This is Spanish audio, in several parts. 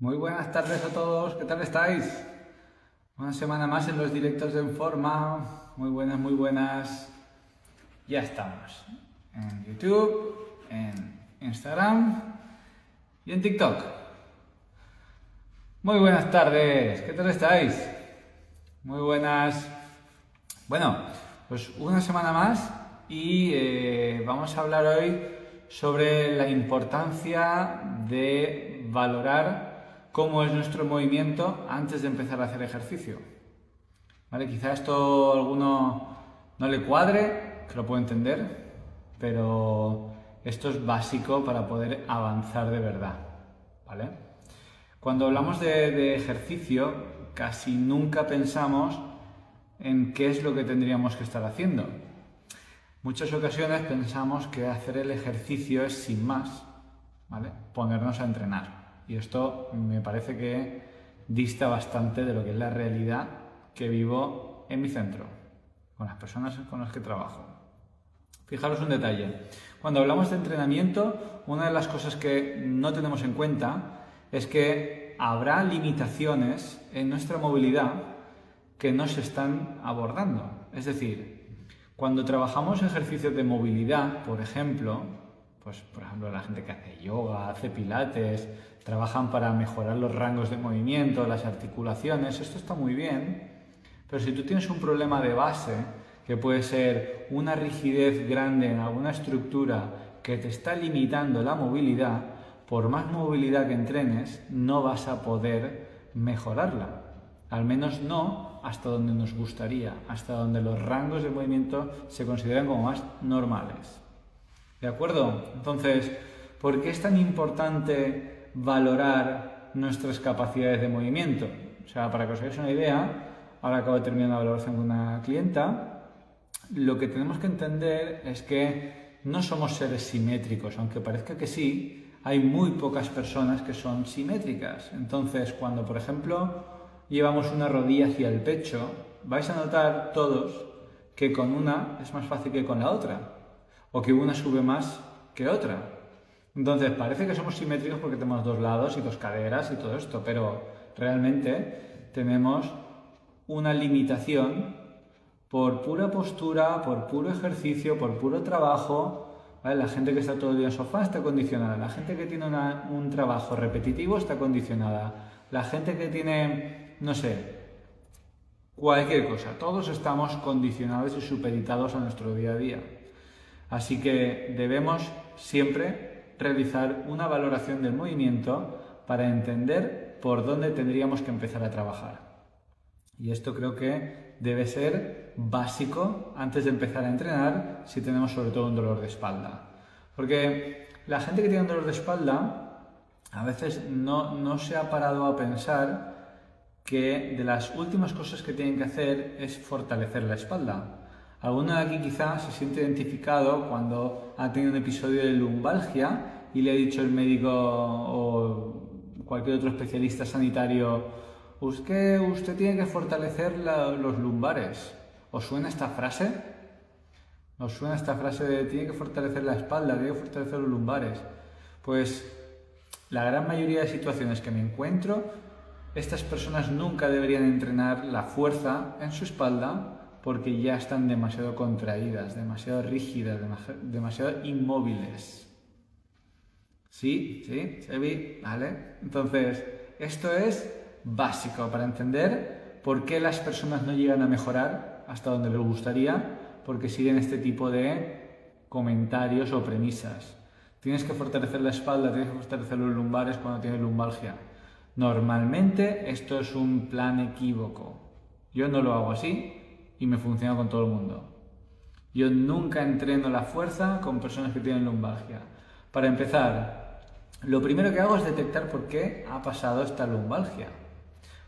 Muy buenas tardes a todos, ¿qué tal estáis? Una semana más en los directos de Enforma. Muy buenas, muy buenas. Ya estamos en YouTube, en Instagram y en TikTok. Muy buenas tardes, ¿qué tal estáis? Muy buenas. Bueno, pues una semana más y vamos a hablar hoy sobre la importancia de valorar cómo es nuestro movimiento antes de empezar a hacer ejercicio. ¿Vale? Quizá esto a alguno no le cuadre, que lo puedo entender, pero esto es básico para poder avanzar de verdad. ¿Vale? Cuando hablamos de ejercicio, casi nunca pensamos en qué es lo que tendríamos que estar haciendo. Muchas ocasiones pensamos que hacer el ejercicio es sin más, ¿vale? Ponernos a entrenar. Y esto me parece que dista bastante de lo que es la realidad que vivo en mi centro, con las personas con las que trabajo. Fijaros un detalle. Cuando hablamos de entrenamiento, una de las cosas que no tenemos en cuenta es que habrá limitaciones en nuestra movilidad que no se están abordando. Es decir, cuando trabajamos ejercicios de movilidad, por ejemplo, la gente que hace yoga, hace pilates, trabajan para mejorar los rangos de movimiento, las articulaciones, esto está muy bien, pero si tú tienes un problema de base, que puede ser una rigidez grande en alguna estructura que te está limitando la movilidad, por más movilidad que entrenes, no vas a poder mejorarla. Al menos no hasta donde nos gustaría, hasta donde los rangos de movimiento se consideran como más normales. ¿De acuerdo? Entonces, ¿por qué es tan importante valorar nuestras capacidades de movimiento? O sea, para que os hagáis una idea, ahora acabo de terminar una valoración con una clienta, lo que tenemos que entender es que no somos seres simétricos, aunque parezca que sí, hay muy pocas personas que son simétricas. Entonces, cuando, por ejemplo, llevamos una rodilla hacia el pecho, vais a notar todos que con una es más fácil que con la otra, o que una sube más que otra. Entonces, parece que somos simétricos porque tenemos dos lados y dos caderas y todo esto, pero realmente tenemos una limitación por pura postura, por puro ejercicio, por puro trabajo. ¿Vale? La gente que está todo el día en sofá está condicionada. La gente que tiene un trabajo repetitivo está condicionada. La gente que tiene, no sé, cualquier cosa. Todos estamos condicionados y supeditados a nuestro día a día. Así que debemos siempre realizar una valoración del movimiento para entender por dónde tendríamos que empezar a trabajar. Y esto creo que debe ser básico antes de empezar a entrenar si tenemos sobre todo un dolor de espalda. Porque la gente que tiene un dolor de espalda a veces no se ha parado a pensar que de las últimas cosas que tienen que hacer es fortalecer la espalda. Alguno de aquí quizás se siente identificado cuando ha tenido un episodio de lumbalgia y le ha dicho el médico o cualquier otro especialista sanitario: usted tiene que fortalecer los lumbares. ¿Os suena esta frase? ¿Os suena esta frase de tiene que fortalecer la espalda, tiene que fortalecer los lumbares? Pues la gran mayoría de situaciones que me encuentro, estas personas nunca deberían entrenar la fuerza en su espalda porque ya están demasiado contraídas, demasiado rígidas, demasiado inmóviles. ¿Sí? ¿Se ve? ¿Vale? Entonces, esto es básico para entender por qué las personas no llegan a mejorar hasta donde les gustaría, porque siguen este tipo de comentarios o premisas. Tienes que fortalecer la espalda, tienes que fortalecer los lumbares cuando tienes lumbalgia. Normalmente esto es un plan equívoco. Yo no lo hago así y me funciona con todo el mundo. Yo nunca entreno la fuerza con personas que tienen lumbalgia. Para empezar, lo primero que hago es detectar por qué ha pasado esta lumbalgia.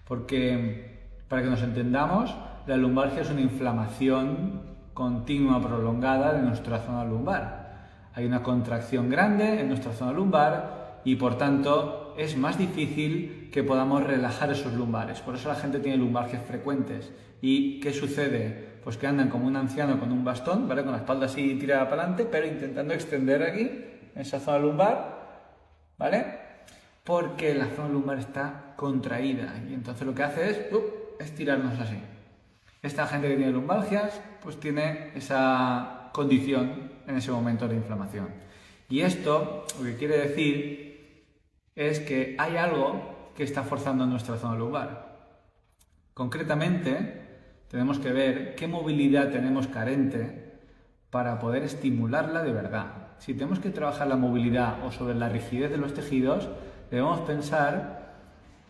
Porque, para que nos entendamos, la lumbalgia es una inflamación continua, prolongada de nuestra zona lumbar. Hay una contracción grande en nuestra zona lumbar y, por tanto, es más difícil que podamos relajar esos lumbares. Por eso la gente tiene lumbalgias frecuentes. ¿Y qué sucede? Pues que andan como un anciano con un bastón, ¿vale? Con la espalda así tirada para adelante, pero intentando extender aquí, en esa zona lumbar, ¿vale? porque la zona lumbar está contraída y entonces lo que hace es estirarnos así. Esta gente que tiene lumbalgias pues tiene esa condición en ese momento de inflamación. Y esto lo que quiere decir es que hay algo que está forzando nuestra zona lumbar. Concretamente, tenemos que ver qué movilidad tenemos carente para poder estimularla de verdad. Si tenemos que trabajar la movilidad o sobre la rigidez de los tejidos, debemos pensar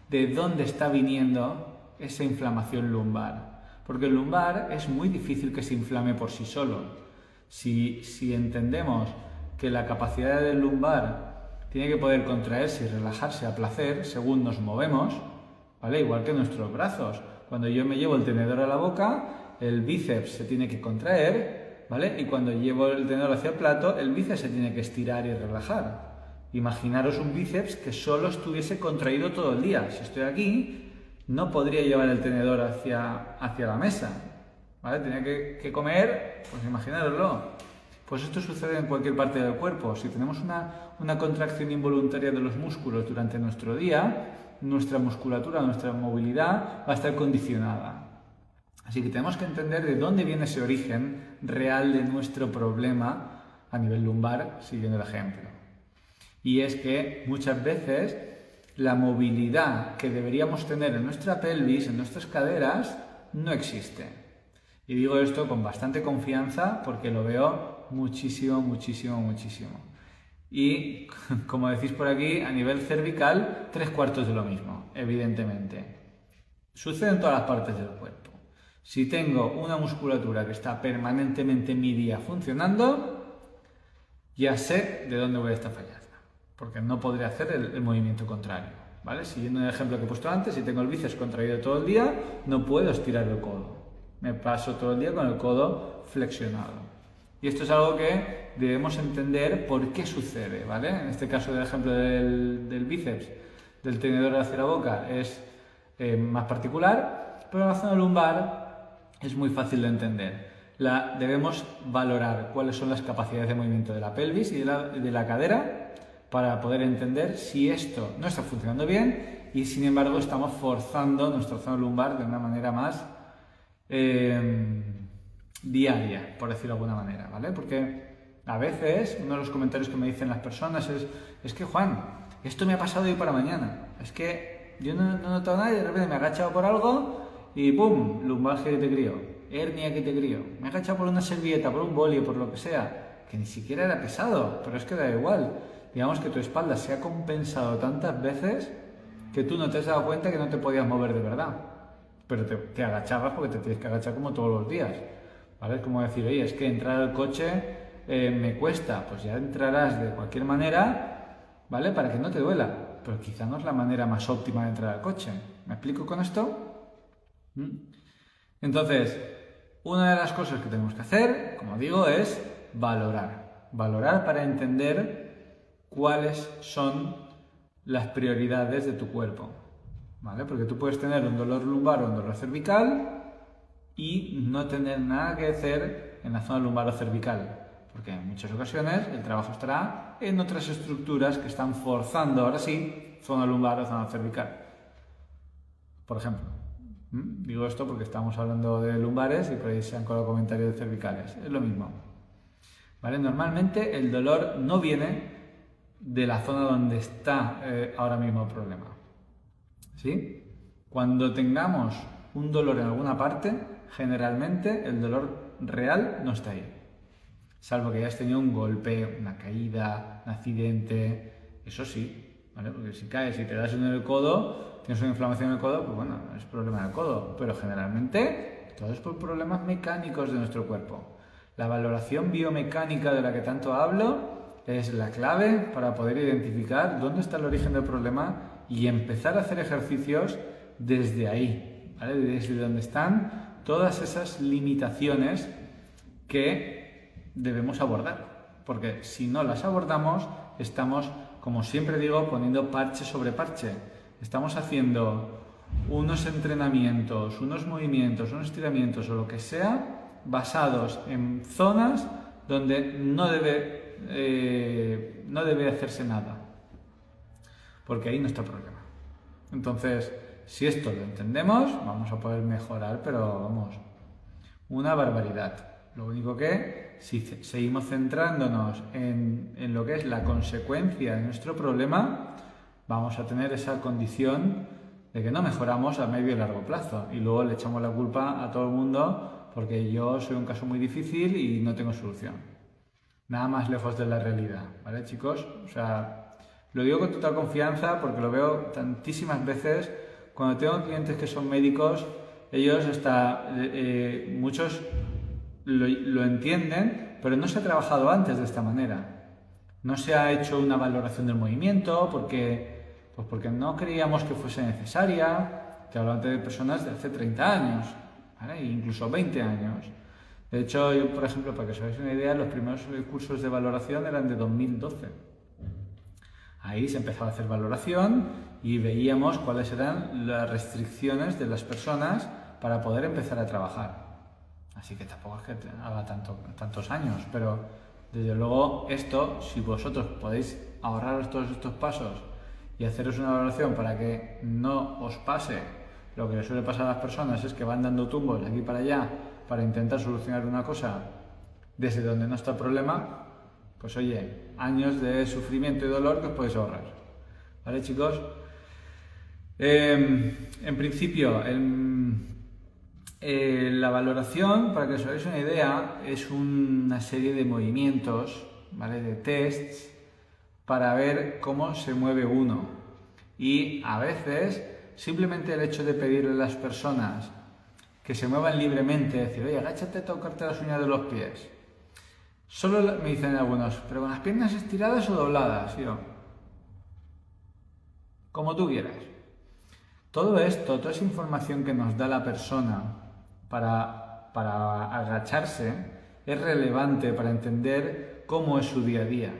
de dónde está viniendo esa inflamación lumbar. Porque el lumbar es muy difícil que se inflame por sí solo. Si entendemos que la capacidad del lumbar tiene que poder contraerse y relajarse a placer según nos movemos, ¿vale? Igual que nuestros brazos. Cuando yo me llevo el tenedor a la boca, el bíceps se tiene que contraer, ¿vale? Y cuando llevo el tenedor hacia el plato, el bíceps se tiene que estirar y relajar. Imaginaros un bíceps que solo estuviese contraído todo el día. Si estoy aquí, no podría llevar el tenedor hacia la mesa, ¿vale? Tenía que comer, pues imaginároslo. Pues esto sucede en cualquier parte del cuerpo. Si tenemos una contracción involuntaria de los músculos durante nuestro día, nuestra musculatura, nuestra movilidad va a estar condicionada. Así que tenemos que entender de dónde viene ese origen real de nuestro problema a nivel lumbar, siguiendo el ejemplo. Y es que muchas veces la movilidad que deberíamos tener en nuestra pelvis, en nuestras caderas, no existe. Y digo esto con bastante confianza porque lo veo muchísimo. Y, como decís por aquí, a nivel cervical, 3/4 de lo mismo, evidentemente. Sucede en todas las partes del cuerpo. Si tengo una musculatura que está permanentemente en mi día funcionando, ya sé de dónde voy a estar fallando, porque no podré hacer el movimiento contrario, ¿vale? Siguiendo el ejemplo que he puesto antes, si tengo el bíceps contraído todo el día, no puedo estirar el codo. Me paso todo el día con el codo flexionado. Y esto es algo que debemos entender por qué sucede, ¿vale? En este caso del ejemplo del bíceps, del tenedor hacia la boca, es más particular, pero en la zona lumbar es muy fácil de entender. Debemos valorar cuáles son las capacidades de movimiento de la pelvis y de la cadera para poder entender si esto no está funcionando bien y sin embargo estamos forzando nuestra zona lumbar de una manera más diaria, por decirlo de alguna manera, ¿vale? Porque a veces uno de los comentarios que me dicen las personas es que Juan, esto me ha pasado de hoy para mañana, es que yo no he notado nada y de repente me he agachado por algo y ¡pum! Lumbalgia que te crío, hernia que te crío, me he agachado por una servilleta, por un boli o por lo que sea, que ni siquiera era pesado, pero es que da igual, digamos que tu espalda se ha compensado tantas veces que tú no te has dado cuenta que no te podías mover de verdad, pero te agachabas porque te tienes que agachar como todos los días. ¿Vale? Es como decir, oye, es que entrar al coche me cuesta, pues ya entrarás de cualquier manera, ¿vale? Para que no te duela, pero quizá no es la manera más óptima de entrar al coche. ¿Me explico con esto? Entonces, una de las cosas que tenemos que hacer, como digo, es valorar. Valorar para entender cuáles son las prioridades de tu cuerpo, ¿vale? Porque tú puedes tener un dolor lumbar o un dolor cervical y no tener nada que hacer en la zona lumbar o cervical, porque en muchas ocasiones el trabajo estará en otras estructuras que están forzando, ahora sí, zona lumbar o zona cervical. Por ejemplo, digo esto porque estamos hablando de lumbares y por ahí se han colado comentarios de cervicales, es lo mismo, ¿vale? Normalmente el dolor no viene de la zona donde está ahora mismo el problema, ¿sí? Cuando tengamos un dolor en alguna parte, generalmente el dolor real no está ahí. Salvo que hayas tenido un golpe, una caída, un accidente, eso sí, ¿vale? Porque si caes y te das en el codo, tienes una inflamación en el codo, pues bueno, es problema del codo. Pero generalmente todo es por problemas mecánicos de nuestro cuerpo. La valoración biomecánica de la que tanto hablo es la clave para poder identificar dónde está el origen del problema y empezar a hacer ejercicios desde ahí, ¿vale? Desde donde están todas esas limitaciones que debemos abordar, porque si no las abordamos, estamos, como siempre digo, poniendo parche sobre parche. Estamos haciendo unos entrenamientos, unos movimientos, unos estiramientos o lo que sea, basados en zonas donde no debe hacerse nada. porque ahí no está el problema. Entonces, si esto lo entendemos, vamos a poder mejorar, pero vamos, una barbaridad. Lo único que, si seguimos centrándonos en lo que es la consecuencia de nuestro problema, vamos a tener esa condición de que no mejoramos a medio y largo plazo y luego le echamos la culpa a todo el mundo porque yo soy un caso muy difícil y no tengo solución. Nada más lejos de la realidad, ¿vale, chicos? O sea, lo digo con total confianza porque lo veo tantísimas veces cuando tengo clientes que son médicos, ellos muchos lo entienden, pero no se ha trabajado antes de esta manera. No se ha hecho una valoración del movimiento porque no creíamos que fuese necesaria. Te hablo antes de personas de hace 30 años, ¿vale? Incluso 20 años. De hecho, yo, por ejemplo, para que os hagáis una idea, los primeros cursos de valoración eran de 2012. Ahí se empezaba a hacer valoración y veíamos cuáles eran las restricciones de las personas para poder empezar a trabajar. Así que tampoco es que haga tantos años, pero desde luego esto, si vosotros podéis ahorraros todos estos pasos y haceros una valoración para que no os pase lo que le suele pasar a las personas, es que van dando tumbos de aquí para allá para intentar solucionar una cosa desde donde no está el problema, pues oye, años de sufrimiento y dolor que os podéis ahorrar. ¿Vale, chicos? En principio, la valoración, para que os hagáis una idea, es una serie de movimientos, ¿vale? De tests para ver cómo se mueve uno. Y a veces, simplemente el hecho de pedirle a las personas que se muevan libremente, decir, oye, agáchate a tocarte las uñas de los pies. Solo me dicen algunos, pero con las piernas estiradas o dobladas, yo. Como tú quieras. Todo esto, toda esa información que nos da la persona para agacharse es relevante para entender cómo es su día a día.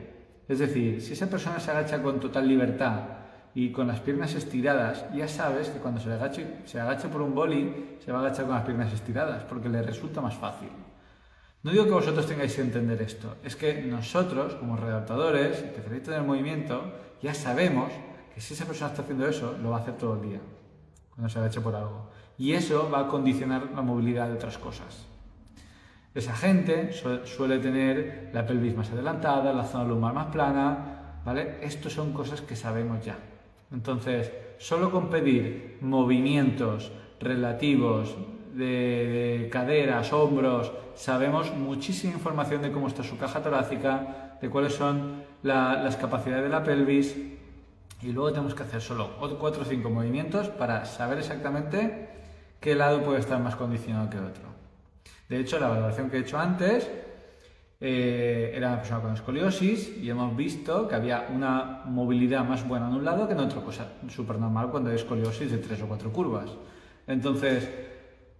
Es decir, si esa persona se agacha con total libertad y con las piernas estiradas, ya sabes que cuando se agache por un boli, se va a agachar con las piernas estiradas, porque le resulta más fácil. No digo que vosotros tengáis que entender esto, es que nosotros, como redactadores, especialistas en el movimiento, ya sabemos que si esa persona está haciendo eso, lo va a hacer todo el día, cuando se agache por algo. Y eso va a condicionar la movilidad de otras cosas. Esa gente suele tener la pelvis más adelantada, la zona lumbar más plana, ¿vale? Estas son cosas que sabemos ya. Entonces, solo con pedir movimientos relativos de caderas, hombros, sabemos muchísima información de cómo está su caja torácica, de cuáles son las capacidades de la pelvis, y luego tenemos que hacer solo 4 o 5 movimientos para saber exactamente qué lado puede estar más condicionado que otro. De hecho, la valoración que he hecho antes era una persona con escoliosis y hemos visto que había una movilidad más buena en un lado que en otro, cosa súper normal cuando hay escoliosis de 3 o 4 curvas. Entonces,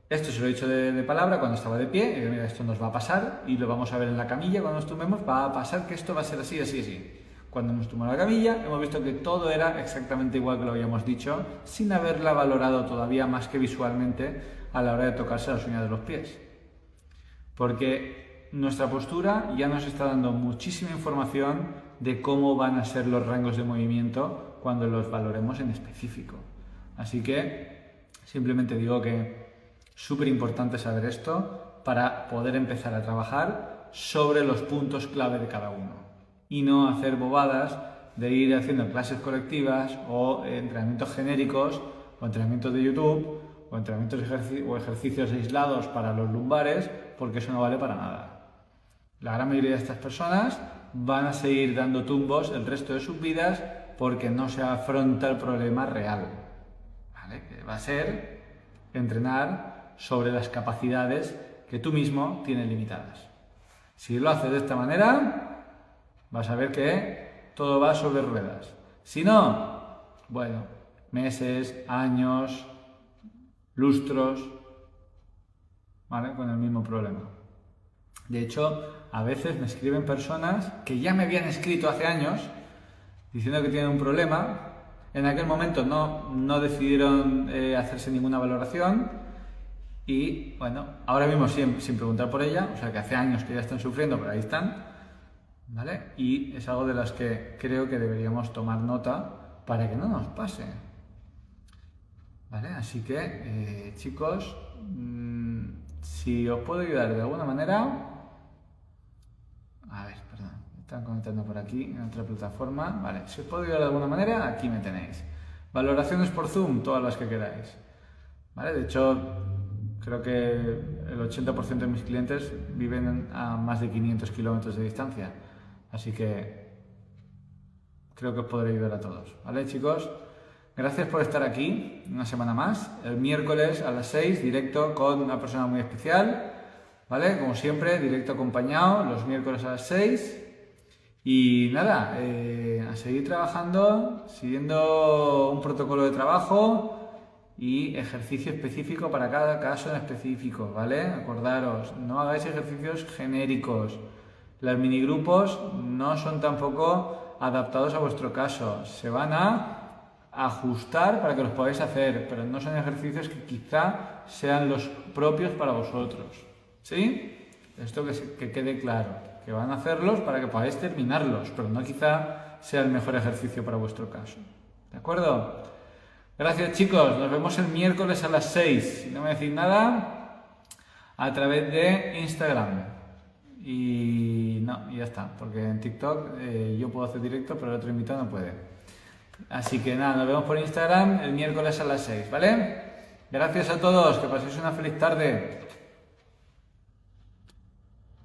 esto se lo he dicho de palabra cuando estaba de pie, y digo, mira, esto nos va a pasar y lo vamos a ver en la camilla cuando nos tumbemos, va a pasar que esto va a ser así, así, así. Cuando nos tumbamos la camilla, hemos visto que todo era exactamente igual que lo habíamos dicho, sin haberla valorado todavía más que visualmente a la hora de tocarse las uñas de los pies. Porque nuestra postura ya nos está dando muchísima información de cómo van a ser los rangos de movimiento cuando los valoremos en específico. Así que simplemente digo que es súper importante saber esto para poder empezar a trabajar sobre los puntos clave de cada uno y no hacer bobadas de ir haciendo clases colectivas o entrenamientos genéricos o entrenamientos de YouTube o entrenamientos o ejercicios aislados para los lumbares, porque eso no vale para nada. La gran mayoría de estas personas van a seguir dando tumbos el resto de sus vidas porque no se afronta el problema real, ¿vale? Que va a ser entrenar sobre las capacidades que tú mismo tienes limitadas. Si lo haces de esta manera, vas a ver que todo va sobre ruedas. Si no, bueno, meses, años, lustros, ¿vale? Con el mismo problema. De hecho, a veces me escriben personas que ya me habían escrito hace años diciendo que tienen un problema. En aquel momento no decidieron hacerse ninguna valoración y, bueno, ahora mismo sin preguntar por ella, o sea que hace años que ya están sufriendo, pero ahí están, ¿vale? Y es algo de las que creo que deberíamos tomar nota para que no nos pase. ¿Vale? Así que, chicos, si os puedo ayudar de alguna manera... A ver, perdón, me están comentando por aquí en otra plataforma. Vale, si os puedo ayudar de alguna manera, aquí me tenéis. Valoraciones por Zoom, todas las que queráis. ¿Vale? De hecho, creo que el 80% de mis clientes viven a más de 500 kilómetros de distancia. Así que creo que os podré ayudar a todos. ¿Vale, chicos? Gracias por estar aquí una semana más. El miércoles a las 6, directo con una persona muy especial. ¿Vale? Como siempre, directo acompañado, los miércoles a las 6. Y nada, a seguir trabajando, siguiendo un protocolo de trabajo y ejercicio específico para cada caso en específico, ¿vale? Acordaros, no hagáis ejercicios genéricos. Los minigrupos no son tampoco adaptados a vuestro caso. Se van a ajustar para que los podáis hacer, pero no son ejercicios que quizá sean los propios para vosotros. ¿Sí? Esto que quede claro, que van a hacerlos para que podáis terminarlos, pero no quizá sea el mejor ejercicio para vuestro caso. ¿De acuerdo? Gracias, chicos, nos vemos el miércoles a las 6. Si no me decís nada, a través de Instagram. Y ya está, porque en TikTok yo puedo hacer directo, pero el otro invitado no puede. Así que nada, nos vemos por Instagram el miércoles a las 6, ¿vale? Gracias a todos, que paséis una feliz tarde.